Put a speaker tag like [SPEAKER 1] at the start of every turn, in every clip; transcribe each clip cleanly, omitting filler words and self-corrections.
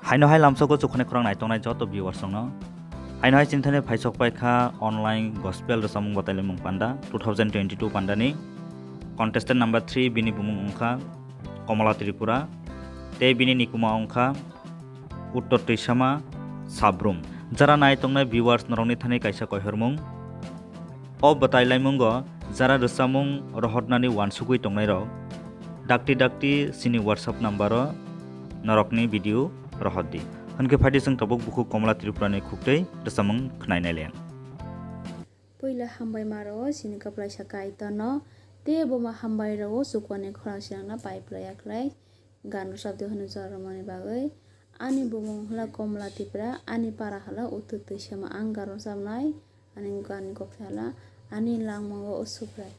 [SPEAKER 1] Haino hai lamsoko chukhane khorang naitongnai joto viewers songno haino hai chintane phaisok paikha online gospel rosamung bataile mung panda 2022 pandani contestant number 3 bini bumung ongkha Komala Tripura te bini nikuma ongkha Uttor Tisama Sabrum jara naitongnai viewers norongni thani kaisa koihormung o batailamungo jara rosamung rohotnani wansugui tongnai rok dakti sini WhatsApp number norokni video rohodi hanke phati sing tabuk buku Komala Tripura ni khuktai rosamung khnainai len
[SPEAKER 2] Poila hambai maro sini kaplai sakai tano te boma hambai ro sukwane khorang siangna paiplai aklai ganu sabdo hanu jaromani bagai ani bumung hla Komala Tripura ani para hala Uttor Tisama angaro samnai ani gani kokhala ani langmango usuprai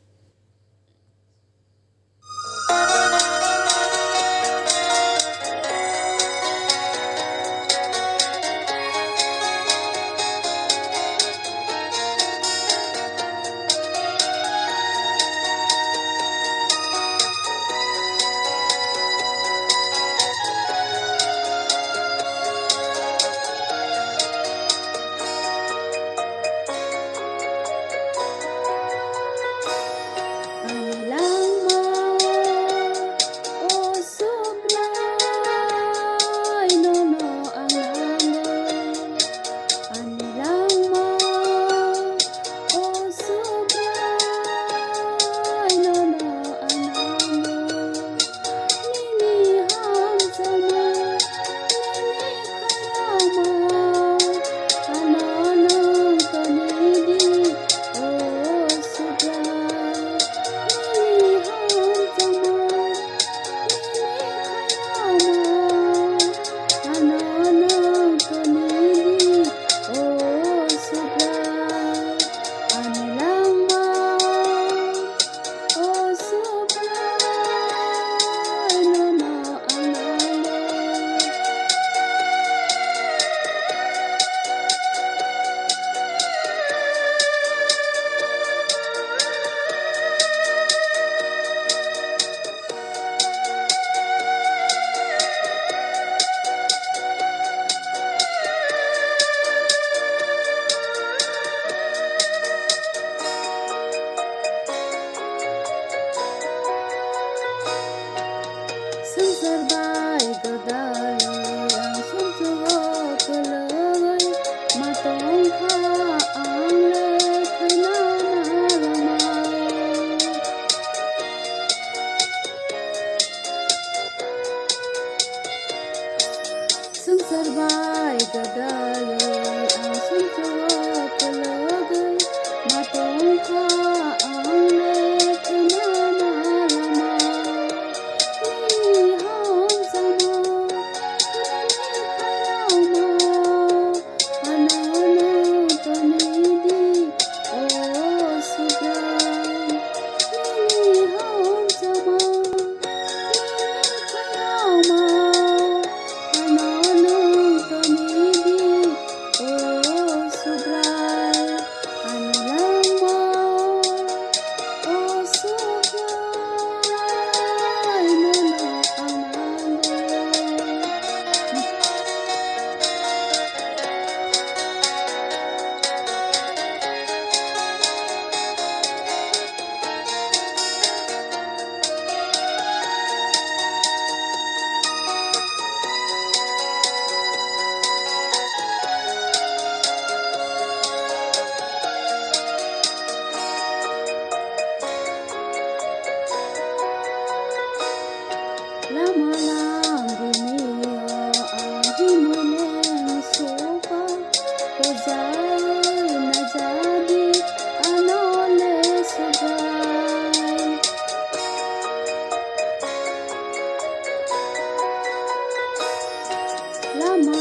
[SPEAKER 2] Serbai gadale ang suntuwa kalagay matongka ang letra na malaman iham sama nini kailama anano tanidi o subran iham sama nini kailama Lama